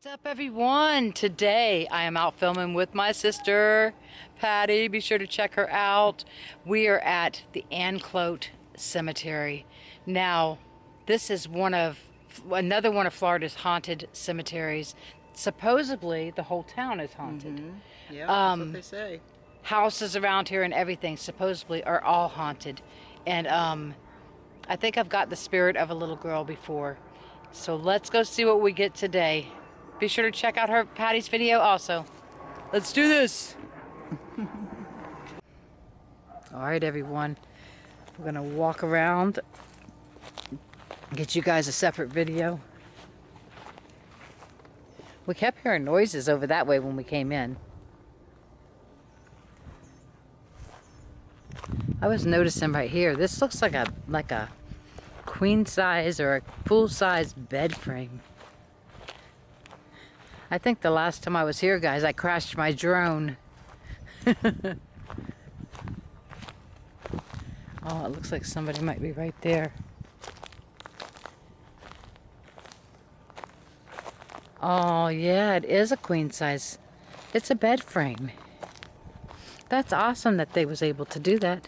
What's up, everyone? Today I am out filming with my sister Patty. Be sure to check her out. We are at the ANGIE Cemetery. Now, this is another one of Florida's haunted cemeteries. Supposedly the whole town is haunted. Yeah, that's what they say. Houses around here and everything supposedly are all haunted. And I think I've got the spirit of a little girl before. So let's go see what we get today. Be sure to check out Patty's video also. Let's do this. All right, everyone. We're gonna walk around, get you guys a separate video. We kept hearing noises over that way when we came in. I was noticing right here, this looks like a queen size or a full size bed frame. I think the last time I was here, guys, I crashed my drone. Oh, it looks like somebody might be right there. Oh, yeah, it is a queen size. It's a bed frame. That's awesome that they was able to do that.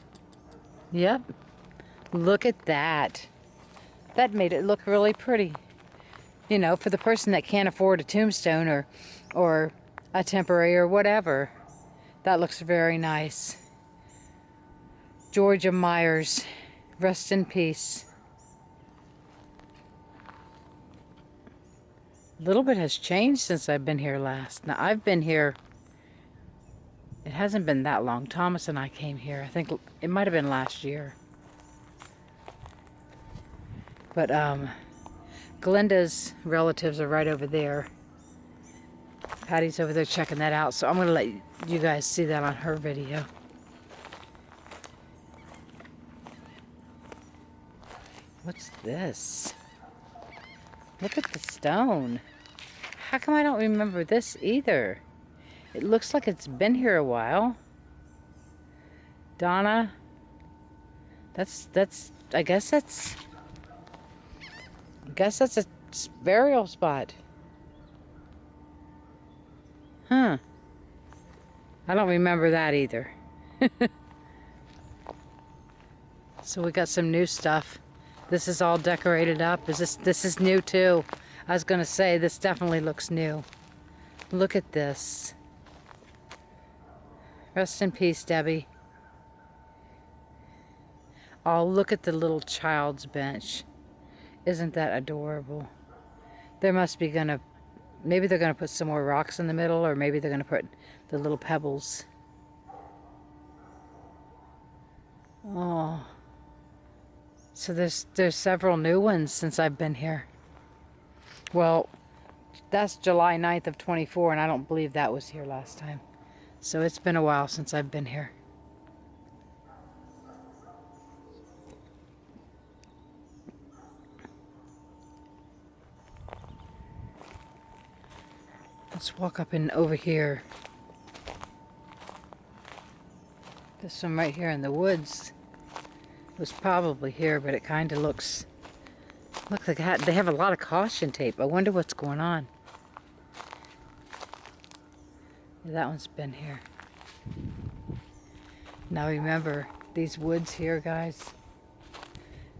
Yep. Look at that. That made it look really pretty. You know, for the person that can't afford a tombstone or a temporary or whatever. That looks very nice. Georgia Myers, rest in peace. A little bit has changed since I've been here last. Now, I've been here, it hasn't been that long. Thomas and I came here. I think it might have been last year. But, Glenda's relatives are right over there. Patty's over there checking that out, so I'm going to let you guys see that on her video. What's this? Look at the stone. How come I don't remember this either? It looks like it's been here a while. Donna. I guess that's a burial spot. Huh. I don't remember that either. So we got some new stuff. This is all decorated up. This is new too. I was gonna say this definitely looks new. Look at this. Rest in peace, Debbie. Oh, look at the little child's bench. Isn't that adorable? There must be maybe they're gonna put some more rocks in the middle, or maybe they're gonna put the little pebbles. Oh. So there's several new ones since I've been here. Well, that's July 9th of 24, and I don't believe that was here last time. So it's been a while since I've been here. Let's walk up and over here. This one right here in the woods was probably here, but it kind of looks like they have a lot of caution tape. I wonder what's going on. Yeah, that one's been here. Now remember, these woods here, guys,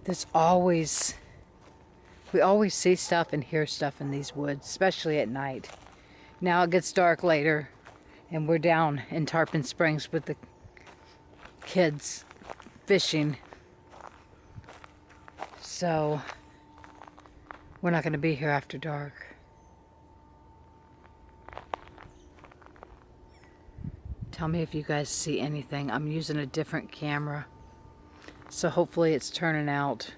we always see stuff and hear stuff in these woods, especially at night. Now it gets dark later, and we're down in Tarpon Springs with the kids fishing. So we're not going to be here after dark. Tell me if you guys see anything. I'm using a different camera, so hopefully it's turning out.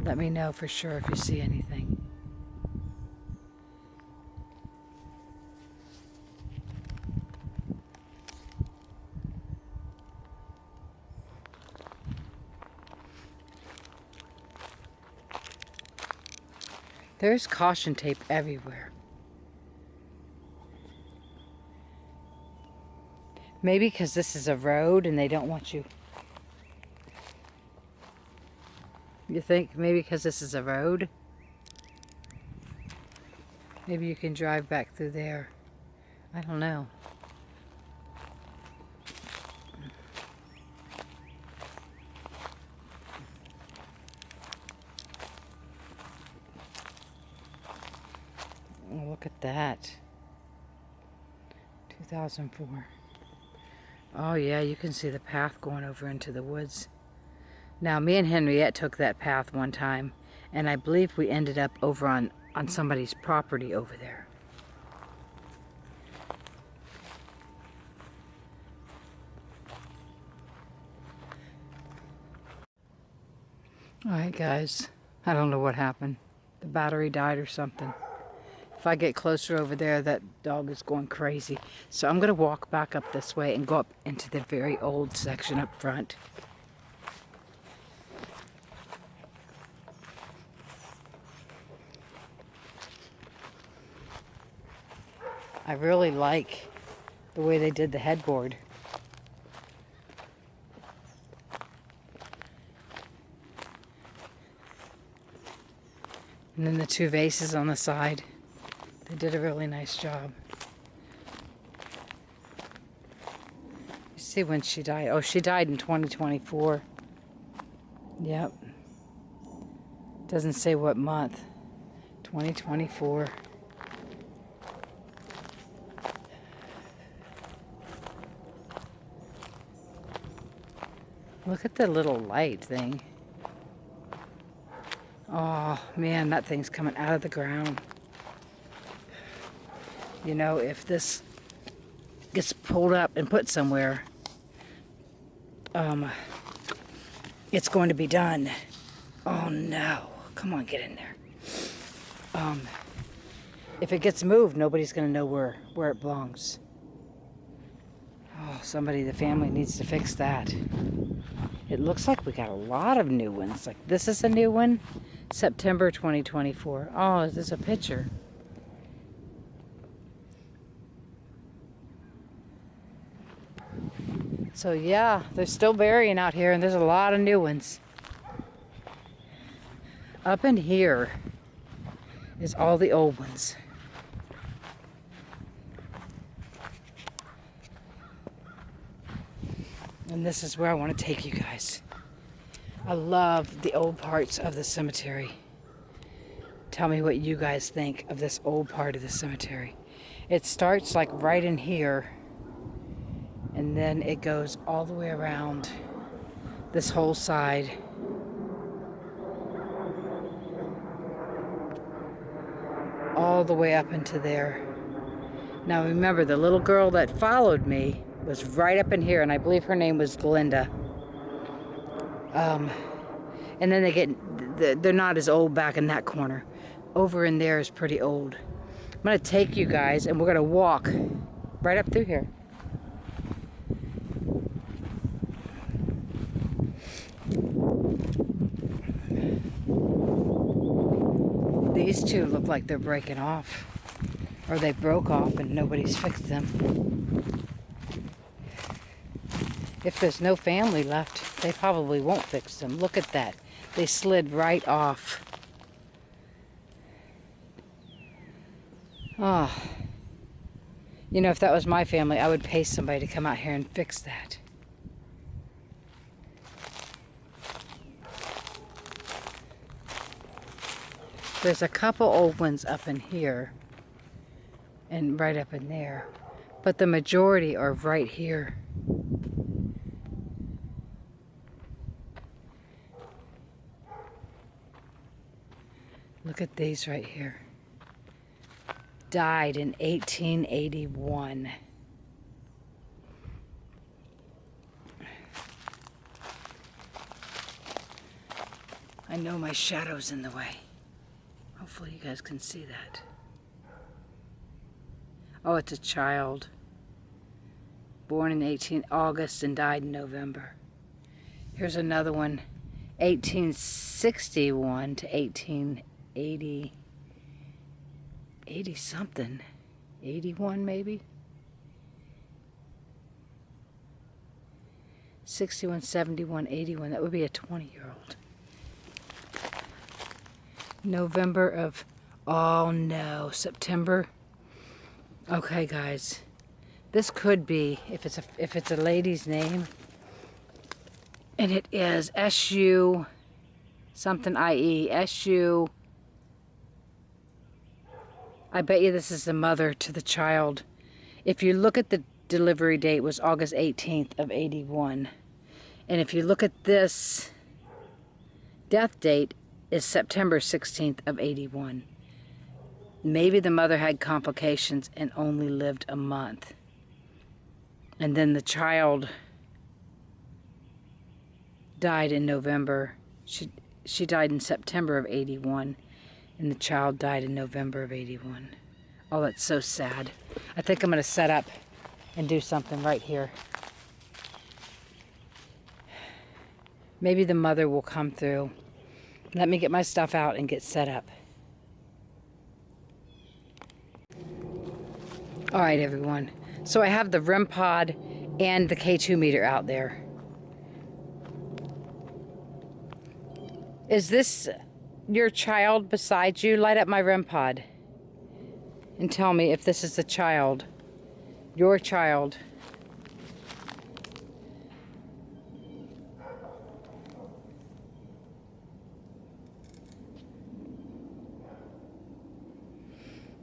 Let me know for sure if you see anything. There's caution tape everywhere. Maybe because this is a road and they don't want you You think maybe because this is a road? Maybe you can drive back through there. I don't know. Oh, look at that. 2004. Oh yeah, you can see the path going over into the woods. Now, me and Henriette took that path one time, and I believe we ended up over on somebody's property over there. Alright guys, I don't know what happened. The battery died or something. If I get closer over there, that dog is going crazy. So I'm going to walk back up this way and go up into the very old section up front. I really like the way they did the headboard. And then the two vases on the side. They did a really nice job. You see when she died. Oh, she died in 2024. Yep. Doesn't say what month. 2024. Look at the little light thing. Oh man, that thing's coming out of the ground. You know, if this gets pulled up and put somewhere, it's going to be done. Oh no, come on, get in there. If it gets moved, nobody's going to know where it belongs. Oh, the family needs to fix that. It looks like we got a lot of new ones. Like this is a new one, September 2024. Oh, there's a picture. So yeah, they're still burying out here, and there's a lot of new ones. Up in here is all the old ones. And this is where I want to take you guys. I love the old parts of the cemetery. Tell me what you guys think of this old part of the cemetery. It starts like right in here, and then it goes all the way around this whole side. All the way up into there. Now remember, the little girl that followed me was right up in here, and I believe her name was Glinda. And then they're not as old back in that corner. Over in there is pretty old. I'm gonna take you guys, and we're gonna walk right up through here. These two look like they're breaking off, or they broke off and nobody's fixed them. If there's no family left, they probably won't fix them. Look at that. They slid right off. Oh. You know, if that was my family, I would pay somebody to come out here and fix that. There's a couple old ones up in here and right up in there, but the majority are right here. Look at these right here. Died in 1881. I know my shadow's in the way. Hopefully you guys can see that. Oh, it's a child. Born in August and died in November. Here's another one. 1861 to 1880. 80 something. 81 maybe? 61, 71, 81. That would be a 20-year-old. November of, oh no, September. Okay, guys, this could be, if it's a lady's name, and it is SU something IE, SU. I bet you this is the mother to the child. If you look at the delivery date, was August 18th of 81. And if you look at this death date, is September 16th of 81. Maybe the mother had complications and only lived a month. And then the child died in November. She died in September of 81. And the child died in November of 81. Oh, that's so sad. I think I'm going to set up and do something right here. Maybe the mother will come through. Let me get my stuff out and get set up. All right, everyone. So I have the REM pod and the K2 meter out there. Is this your child beside you? Light up my REM pod and tell me if this is the child, your child.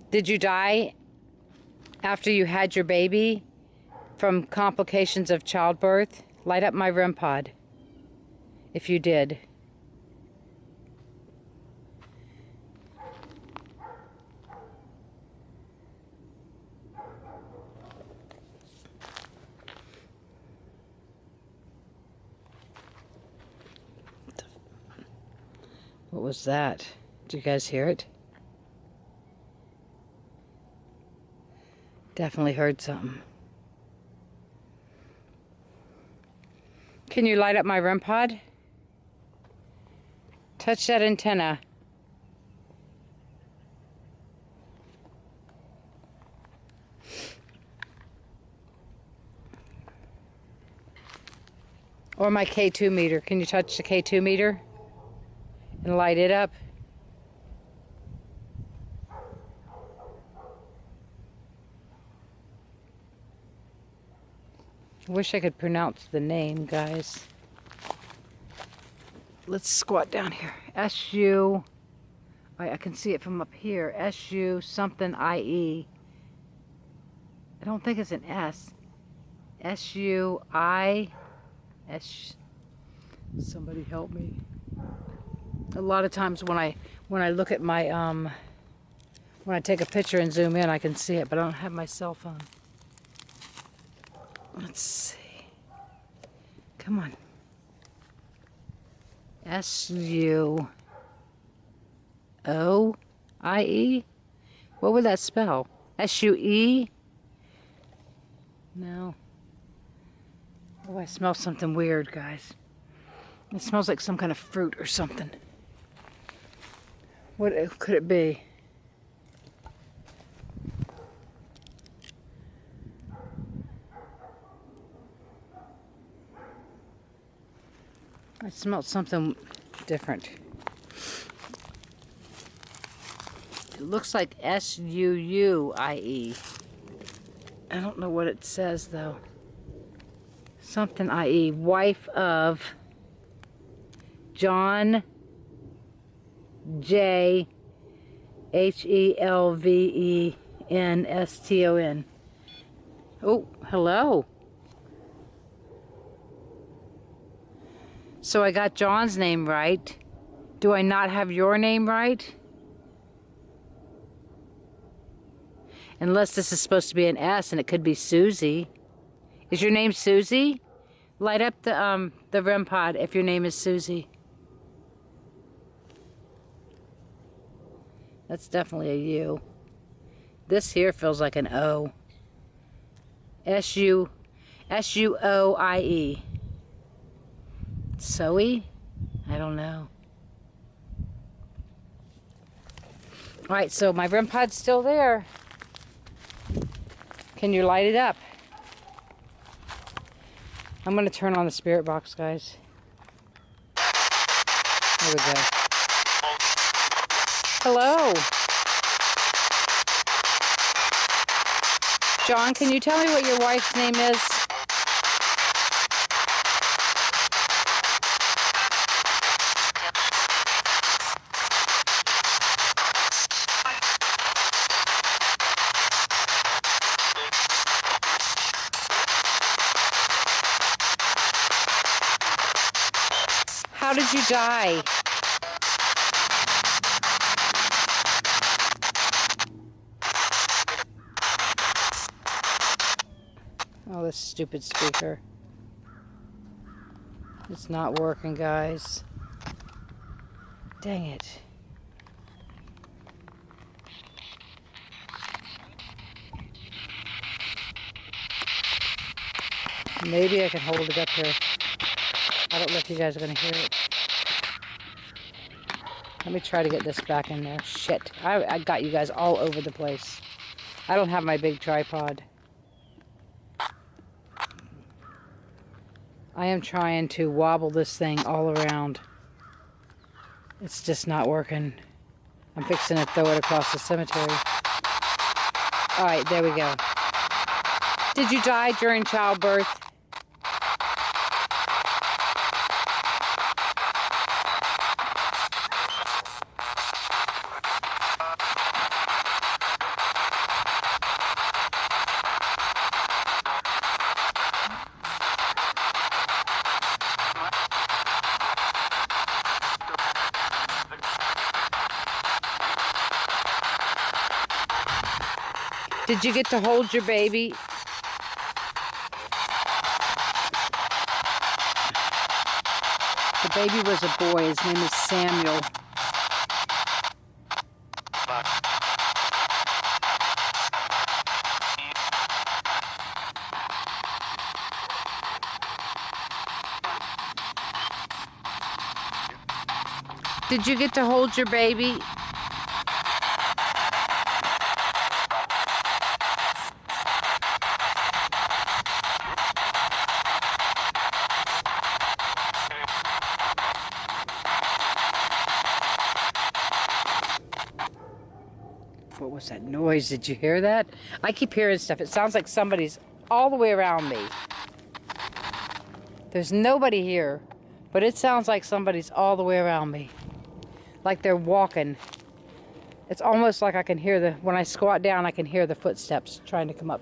Did you die after you had your baby from complications of childbirth? Light up my REM pod if you did. What was that? Did you guys hear it? Definitely heard something. Can you light up my REM pod? Touch that antenna. Or my K2 meter. Can you touch the K2 meter and light it up? I wish I could pronounce the name, guys. Let's squat down here. SU, I can see it from up here. SU something IE. I don't think it's an S. SUI. Somebody help me. A lot of times when I look at my when I take a picture and zoom in, I can see it, but I don't have my cell phone. Let's see. Come on. SUOIE? What would that spell? SUE? No. Oh, I smell something weird, guys. It smells like some kind of fruit or something. What could it be? I smelled something different. It looks like SUUIE. I don't know what it says though. Something IE. Wife of John J HELVENSTON. Oh, hello. So I got John's name right. Do I not have your name right? Unless this is supposed to be an S and it could be Susie. Is your name Susie? Light up the REM pod if your name is Susie. That's definitely a U. This here feels like an O. SUOIE. Zoe? I don't know. Alright, so my REM pod's still there. Can you light it up? I'm going to turn on the spirit box, guys. There we go. Hello. John, can you tell me what your wife's name is? How did you die? Oh, this stupid speaker. It's not working, guys. Dang it. Maybe I can hold it up here. I don't know if you guys are going to hear it. Let me try to get this back in there. Shit. I got you guys all over the place. I don't have my big tripod. I am trying to wobble this thing all around. It's just not working. I'm fixing to throw it across the cemetery. Alright, there we go. Did you die during childbirth? Did you get to hold your baby? The baby was a boy. His name is Samuel. Did you get to hold your baby? What was that noise? Did you hear that? I keep hearing stuff. It sounds like somebody's all the way around me. There's nobody here, but it sounds like somebody's all the way around me. Like they're walking. It's almost like I can hear when I squat down, I can hear the footsteps trying to come up.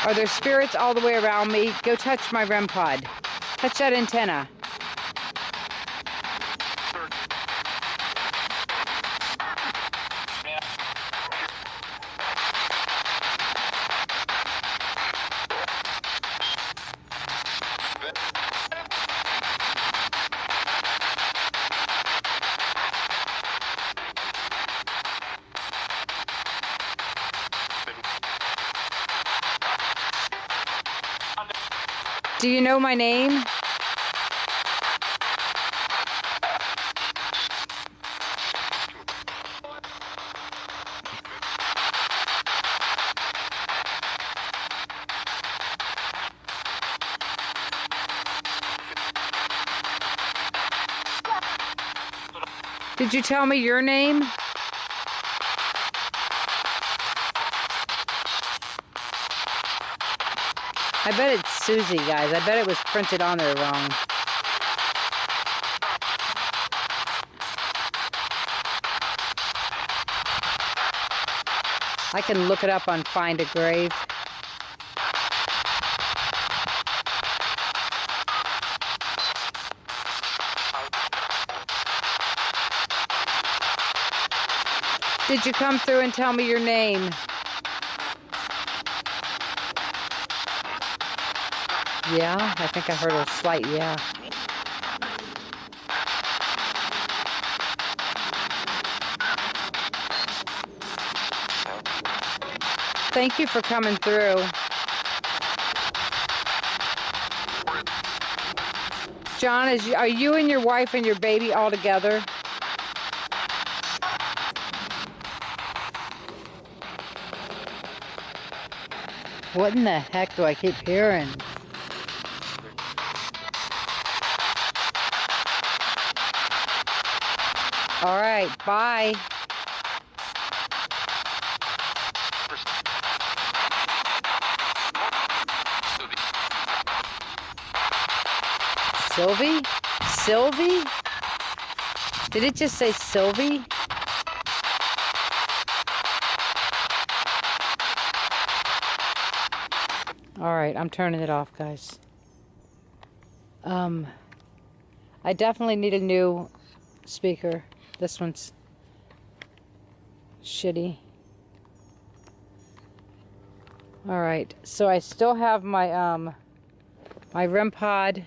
Are there spirits all the way around me? Go touch my REM pod. Touch that antenna. Do you know my name? Did you tell me your name? I bet it's Susie, guys. I bet it was printed on there wrong. I can look it up on Find a Grave. Did you come through and tell me your name? Yeah, I think I heard a slight yeah. Thank you for coming through. John, are you and your wife and your baby all together? What in the heck do I keep hearing? All right, bye. Sylvie? Sylvie? Did it just say Sylvie? All right, I'm turning it off, guys. I definitely need a new speaker. This one's shitty. All right, so I still have my my REM pod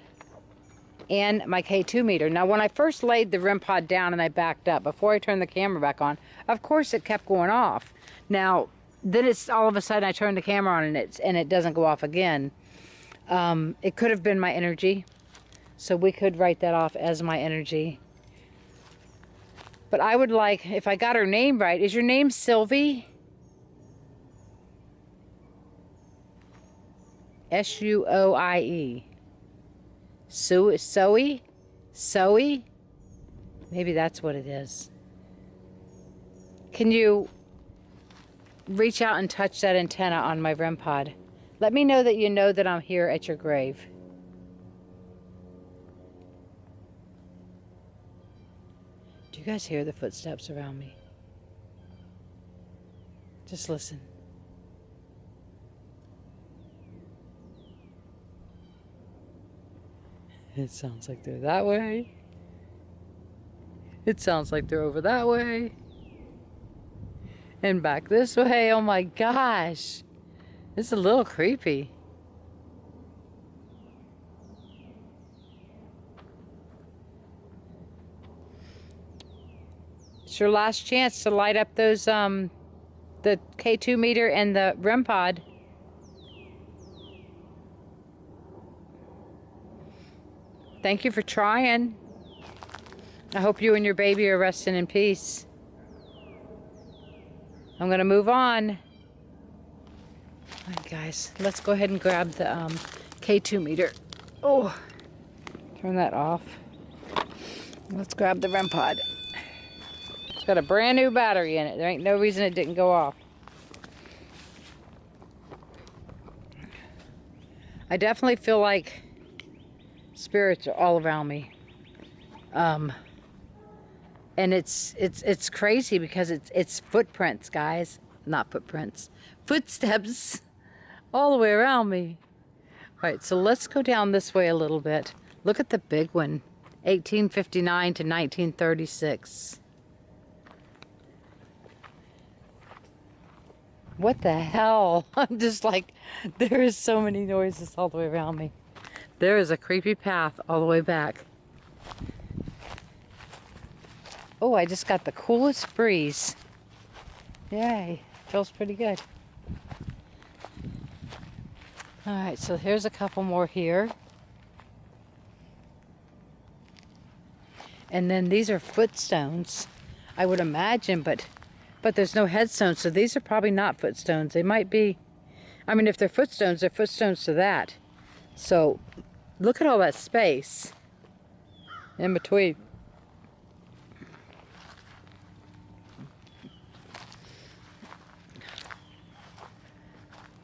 and my K2 meter. Now, when I first laid the REM pod down and I backed up, before I turned the camera back on, of course it kept going off. Now, then it's all of a sudden I turn the camera on and it doesn't go off again. It could have been my energy, so we could write that off as my energy. But I would like, if I got her name right, is your name Sylvie? S-U-O-I-E. Zoe? Zoe? Maybe that's what it is. Can you reach out and touch that antenna on my REM pod? Let me know that you know that I'm here at your grave. Do you guys hear the footsteps around me? Just listen. It sounds like they're that way. It sounds like they're over that way. And back this way. Oh my gosh. It's a little creepy. It's your last chance to light up those, the K2 meter and the REM pod. Thank you for trying. I hope you and your baby are resting in peace. I'm gonna move on. All right, guys, let's go ahead and grab the K2 meter. Oh, turn that off. Let's grab the REM pod. It's got a brand new battery in it. There ain't no reason it didn't go off. I definitely feel like spirits are all around me. And it's crazy because it's footprints, guys. Not footprints. Footsteps all the way around me. All right, so let's go down this way a little bit. Look at the big one. 1859 to 1936. What the hell? I'm just like, there is so many noises all the way around me. There is a creepy path all the way back. Oh, I just got the coolest breeze. Yay, feels pretty good. All right, so here's a couple more here. And then these are footstones, I would imagine, but there's no headstones, so these are probably not footstones. They might be, I mean, if they're footstones to that. So look at all that space in between.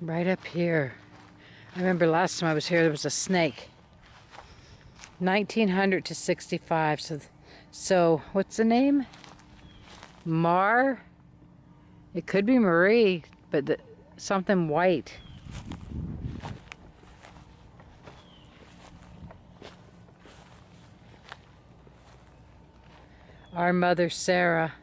Right up here. I remember last time I was here, there was a snake. 1900 to 65. So what's the name? Mar? It could be Marie, but something white. Our mother, Sarah.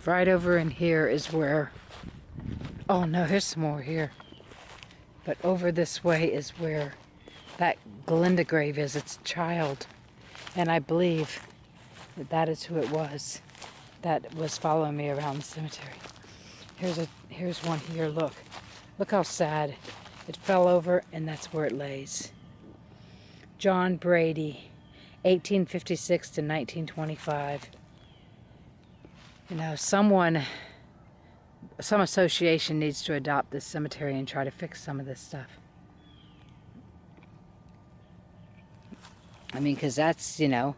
Right over in here is where, oh no, here's some more here. But over this way is where that Glinda grave is, its child. And I believe that that is who it was that was following me around the cemetery. Here's one here, look. Look how sad. It fell over and that's where it lays. John Brady, 1856 to 1925. You know, some association needs to adopt this cemetery and try to fix some of this stuff. I mean, because that's, you know,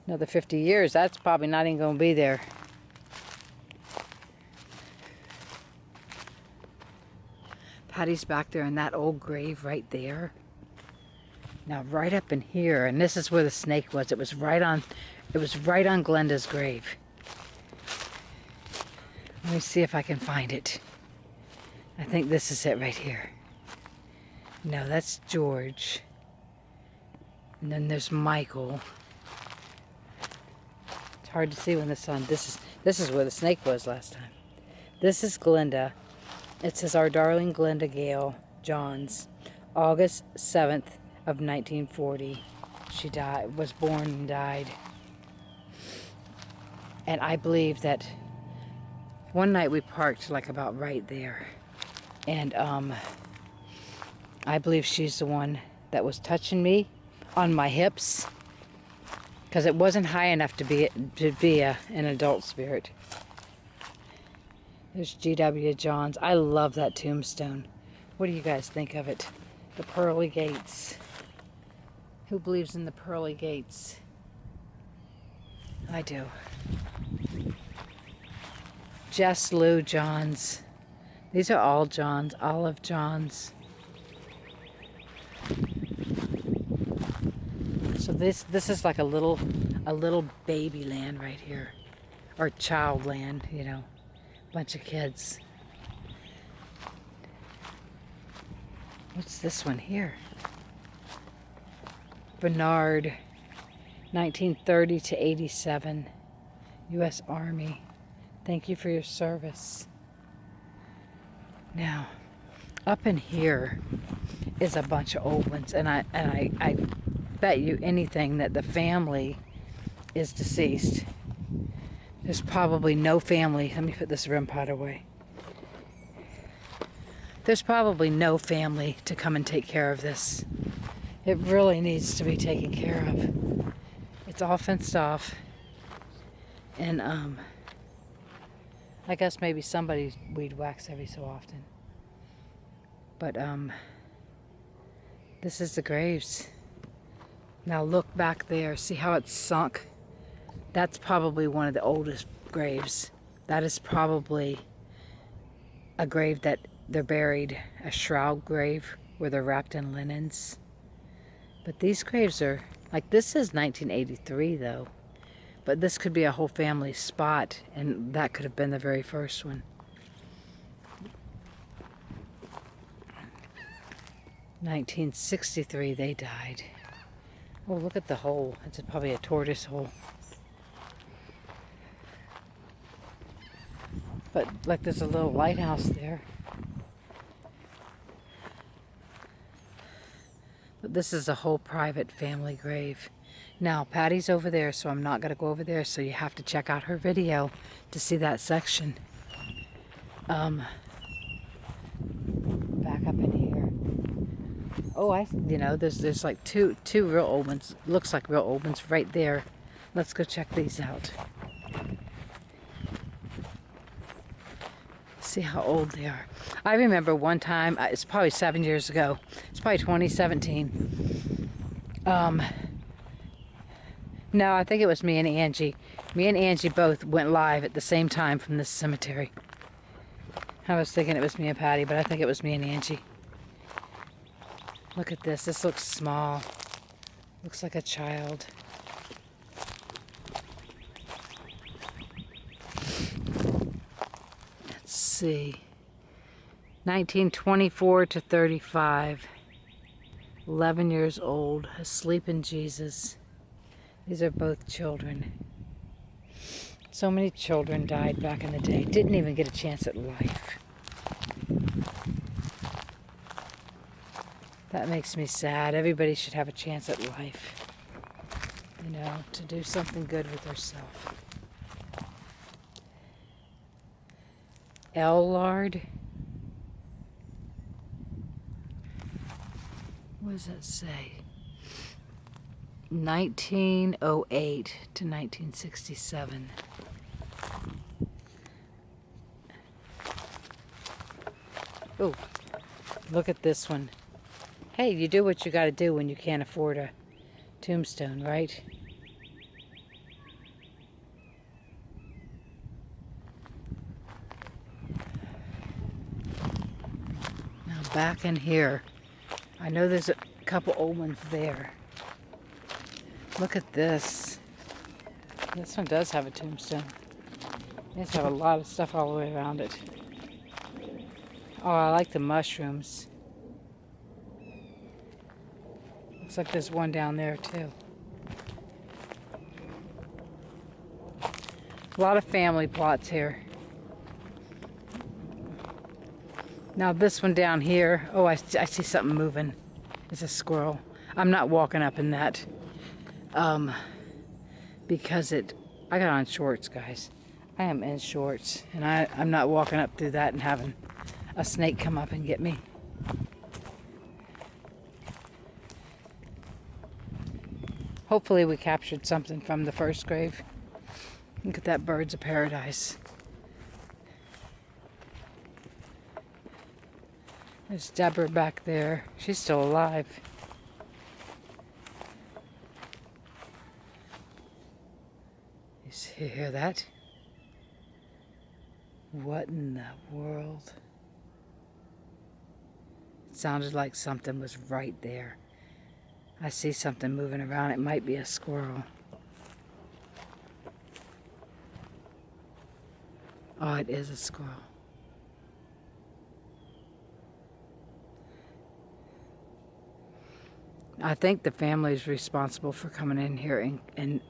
another 50 years, that's probably not even going to be there. Patty's back there in that old grave right there. Now, right up in here, and this is where the snake was. It was right on Glenda's grave. Let me see if I can find it. I think this is it right here. No, that's George. And then there's Michael. It's hard to see when the sun. This is where the snake was last time. This is Glenda. It says, "Our darling Glenda Gale Johns, August 7th of 1940. She was born and died." And I believe that one night we parked like about right there. And I believe she's the one that was touching me on my hips, because it wasn't high enough to be an adult spirit. There's G.W. Johns. I love that tombstone. What do you guys think of it? The pearly gates. Who believes in the pearly gates? I do. Jess Lou Johns. These are all Johns. Olive Johns. So this is like a little baby land right here, or child land, you know, bunch of kids. What's this one here? Bernard, 1930 to 87, U.S. Army. Thank you for your service. Now, up in here is a bunch of old ones, and I bet you anything that the family is deceased. There's probably no family. Let me put this rim pot away. There's probably no family to come and take care of this. It really needs to be taken care of. It's all fenced off. And I guess maybe somebody weed whacks every so often. But this is the graves. Now look back there. See how it's sunk? That's probably one of the oldest graves. That is probably a grave that they're buried, a shroud grave where they're wrapped in linens. But these graves are, like, this is 1983 though. But this could be a whole family spot, and that could have been the very first one. 1963 they died. Oh, look at the hole. It's probably a tortoise hole. But like there's a little lighthouse there. But this is a whole private family grave. Now, Patty's over there, so I'm not going to go over there, so you have to check out her video to see that section. Back up in here. Oh, you know, there's like two real old ones. Looks like real old ones right there. Let's go check these out. See how old they are. I remember one time, it's probably 7 years ago. It's probably 2017. No, I think it was me and Angie. Me and Angie both went live at the same time from this cemetery. I was thinking it was me and Patty, but I think it was me and Angie. Look at this. This looks small. Looks like a child. Let's see. 1924 to 35. 11 years old. Asleep in Jesus. These are both children. So many children died back in the day. Didn't even get a chance at life. That makes me sad. Everybody should have a chance at life. You know, to do something good with herself. Lard. What does that say? 1908 to 1967. Oh, look at this one. Hey, you do what you got to do when you can't afford tombstone, right? Now back in here, I know there's a couple old ones there. Look at this. This one does have a tombstone. It does have a lot of stuff all the way around it. Oh, I like the mushrooms. Looks like there's one down there too. A lot of family plots here. Now this one down here, oh, I see something moving. It's a squirrel. I'm not walking up in that because I got on shorts, guys. I am in shorts, and I'm not walking up through that and having a snake come up and get me. Hopefully we captured something from the first grave. Look at that, birds of paradise. There's Deborah back there. She's still alive. You hear that? What in the world? It sounded like something was right there. I see something moving around. It might be a squirrel. Oh, it is a squirrel. I think the family is responsible for coming in here and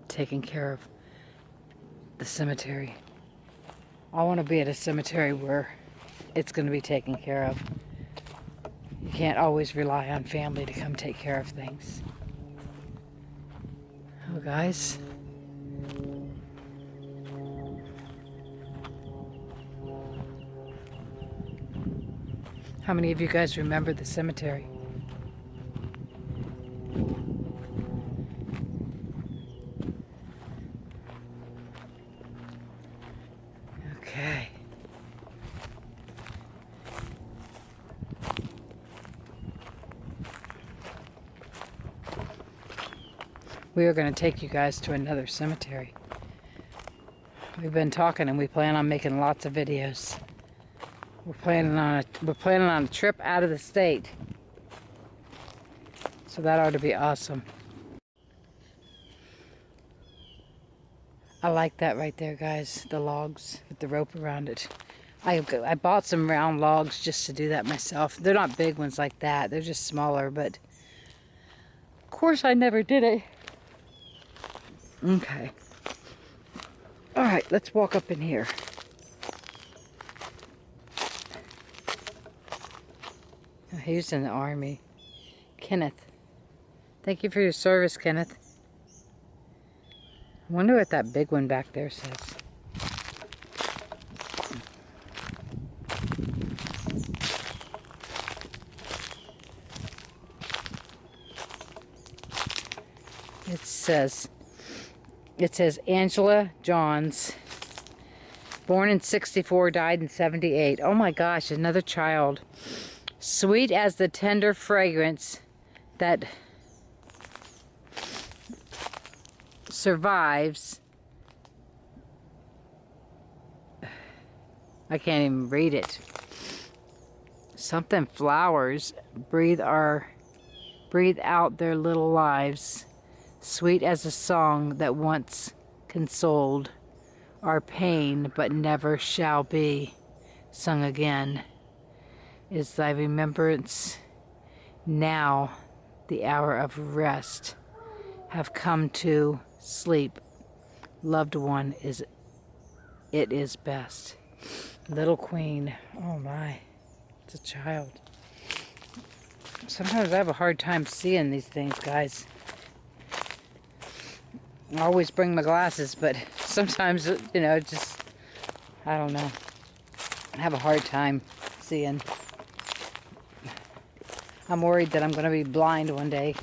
taking care of the cemetery. I want to be at a cemetery where it's going to be taken care of. You can't always rely on family to come take care of things. Oh, guys. How many of you guys remember the cemetery? Okay. We are going to take you guys to another cemetery. We've been talking and we plan on making lots of videos. We're planning on a trip out of the state. So that ought to be awesome. I like that right there, guys. The logs with the rope around it. I bought some round logs just to do that myself. They're not big ones like that. They're just smaller, but of course I never did it. Okay. All right, let's walk up in here. Oh, he was in the Army. Kenneth. Thank you for your service, Kenneth. I wonder what that big one back there says. It says Angela Johns, born in 64, died in 78. Oh my gosh, another child. Sweet as the tender fragrance that survives. I can't even read it. Something flowers breathe out their little lives. Sweet as a song that once consoled our pain, but never shall be sung again, is thy remembrance. Now the hour of rest have come to sleep. Loved one, it is best. Little Queen. Oh my, it's a child. Sometimes I have a hard time seeing these things, guys. I always bring my glasses, but sometimes, you know, just, I don't know. I have a hard time seeing. I'm worried that I'm going to be blind one day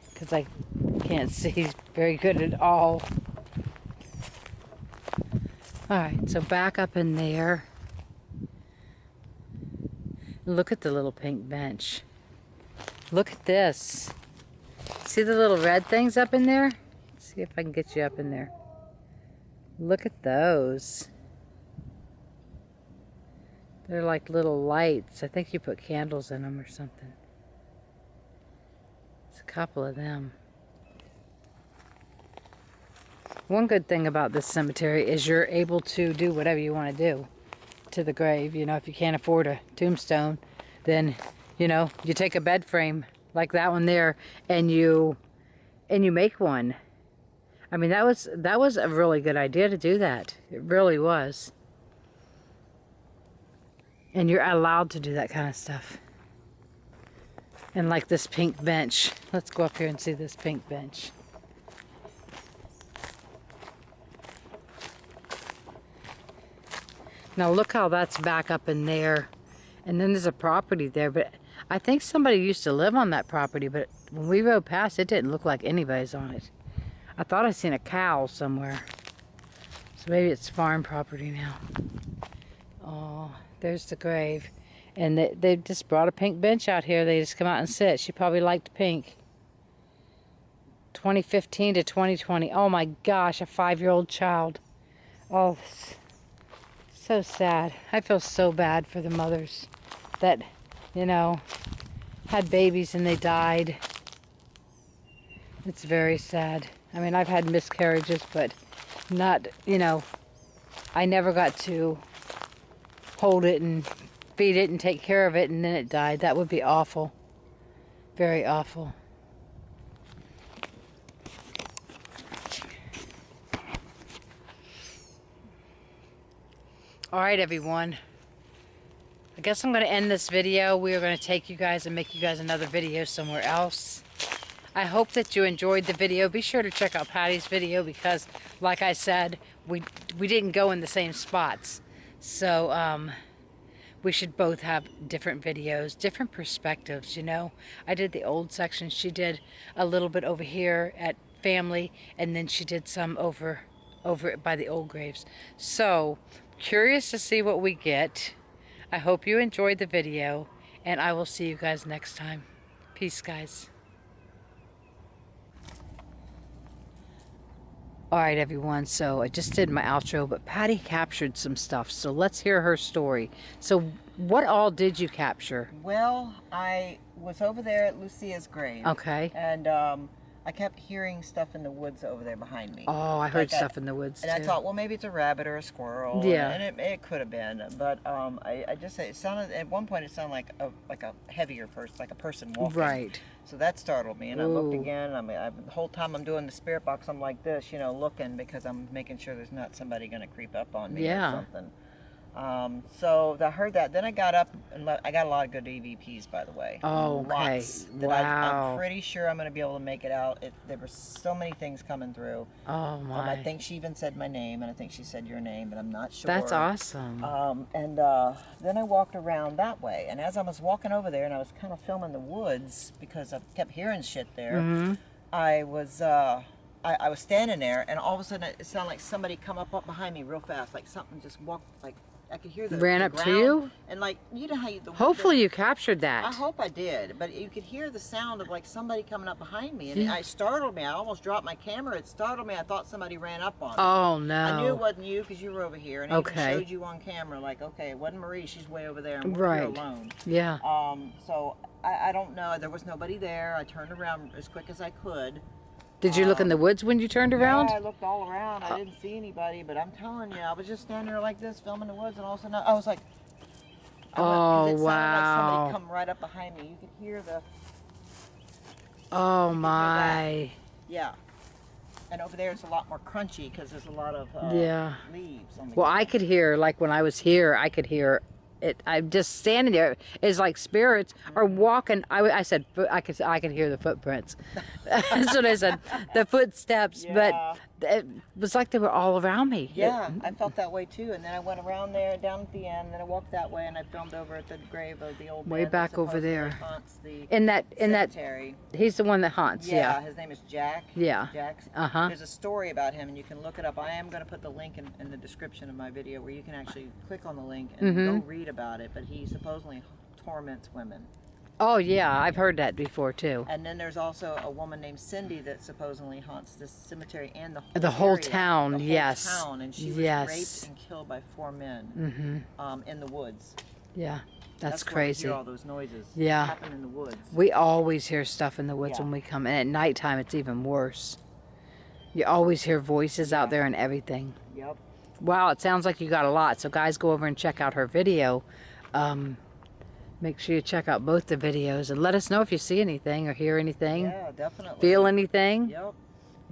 because I can't see very good at all. Alright, so back up in there. Look at the little pink bench. Look at this. See the little red things up in there? Let's see if I can get you up in there. Look at those. They're like little lights. I think you put candles in them or something. It's a couple of them. One good thing about this cemetery is you're able to do whatever you want to do to the grave. You know, if you can't afford a tombstone, then, you know, you take a bed frame like that one there and you make one. I mean, that was a really good idea to do that. It really was. And you're allowed to do that kind of stuff. And like this pink bench. Let's go up here and see this pink bench. Now look how that's back up in there. And then there's a property there, but I think somebody used to live on that property, but when we rode past, it didn't look like anybody's on it. I thought I seen a cow somewhere. So maybe it's farm property now. Oh, there's the grave. And they just brought a pink bench out here. They just come out and sit. She probably liked pink. 2015 to 2020. Oh my gosh, a 5-year-old child. Oh, so sad. I feel so bad for the mothers that, you know, had babies and they died. It's very sad. I mean, I've had miscarriages, but not, you know, I never got to hold it and feed it and take care of it, and then it died. That would be awful. Very awful. Alright everyone, I guess I'm going to end this video. We are going to take you guys and make you guys another video somewhere else. I hope that you enjoyed the video. Be sure to check out Patty's video because, like I said, we didn't go in the same spots. So, we should both have different videos, different perspectives, you know. I did the old section. She did a little bit over here at family, and then she did some over by the old graves. So, curious to see what we get. I hope you enjoyed the video, and I will see you guys next time. Peace, guys. Alright everyone, so I just did my outro, but Patty captured some stuff, so let's hear her story. So what all did you capture? Well, I was over there at Lucia's grave. Okay. And I kept hearing stuff in the woods over there behind me. Oh, I heard stuff in the woods and too. I thought, well, maybe it's a rabbit or a squirrel. Yeah. And it could have been, but I just it sounded at one point it sounded like a heavier person, like a person walking. Right. So that startled me, and I looked again. The whole time I'm doing the spirit box, I'm like this, you know, looking because I'm making sure there's not somebody going to creep up on me or something. So I heard that. Then I got up and I got a lot of good EVPs, by the way. Oh, okay. Lots. Wow. I'm pretty sure I'm going to be able to make it out. There were so many things coming through. Oh my. I think she even said my name, and I think she said your name, but I'm not sure. That's awesome. And then I walked around that way, and as I was walking over there, and I was kind of filming the woods because I kept hearing shit there. I was standing there, and all of a sudden it sounded like somebody come up behind me real fast, like something just walked, like I could hear the ran up ground, to you, and like you know how hopefully you captured that. I hope I did, but you could hear the sound of like somebody coming up behind me, and it startled me. I almost dropped my camera. It startled me. I thought somebody ran up on me. Oh no! I knew it wasn't you because you were over here, and I even showed you on camera. Like, okay, it wasn't Marie. She's way over there, and we're here alone. Yeah. So I don't know. There was nobody there. I turned around as quick as I could. Did you look in the woods when you turned around? Yeah, I looked all around. I didn't see anybody, but I'm telling you, I was just standing there like this, filming the woods, and all of a sudden I was like, oh, it sounded like wow. somebody come right up behind me. You could hear the... Oh, my. Yeah. And over there it's a lot more crunchy because there's a lot of leaves on the Well, I could hear, like when I was here, I could hear it. I'm just standing there. It's like spirits are walking. I said I could hear the footprints. That's what I said, the footsteps. But it was like they were all around me. Yeah, I felt that way too. And then I went around there down at the end. And then I walked that way, and I filmed over at the grave of the old man. Way back over there. Haunts the in that cemetery. He's the one that haunts. Yeah. His name is Jack. Yeah. Jack's. There's a story about him, and you can look it up. I am going to put the link in the description of my video where you can actually click on the link and go read about it. But he supposedly torments women. Oh yeah, I've heard that before too. And then there's also a woman named Cindy that supposedly haunts this cemetery and The whole area, town, the whole yes. town, and she was Yes. raped and killed by 4 men in the woods. Yeah, that's Where crazy. we hear all those noises. Yeah. Happen in the woods. We always hear stuff in the woods Yeah. when we come, and at nighttime it's even worse. You always hear voices out there and everything. Yep. Wow, it sounds like you got a lot. So guys, go over and check out her video. Make sure you check out both the videos and let us know if you see anything or hear anything. Yeah, definitely. Feel anything? Yep.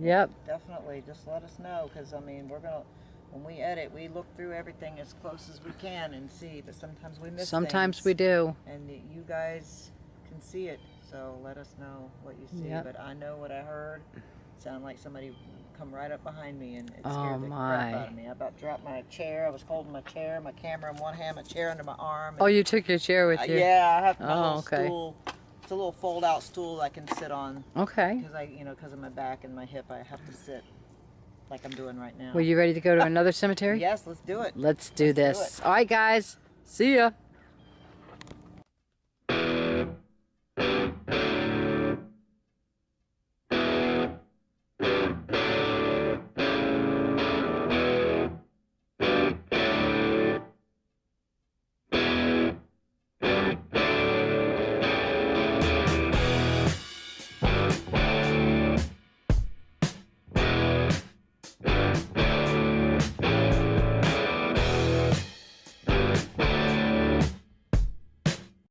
Yep. Definitely. Just let us know, because I mean, when we edit, we look through everything as close as we can and see, but sometimes we miss Sometimes things. we do. And you guys can see it, so let us know what you see. Yep. But I know what I heard. It sounded like somebody come right up behind me, and it Oh, scared the my. crap out of me. I about dropped my chair. I was holding my chair, my camera in one hand, my chair under my arm. Oh, you took your chair with you? Yeah, I have my Oh, little okay. stool. It's a little fold-out stool I can sit on. Okay. Because of my back and my hip, I have to sit like I'm doing right now. Well, you ready to go to another cemetery? Yes, let's do it. Let's do this. All right, guys. See ya.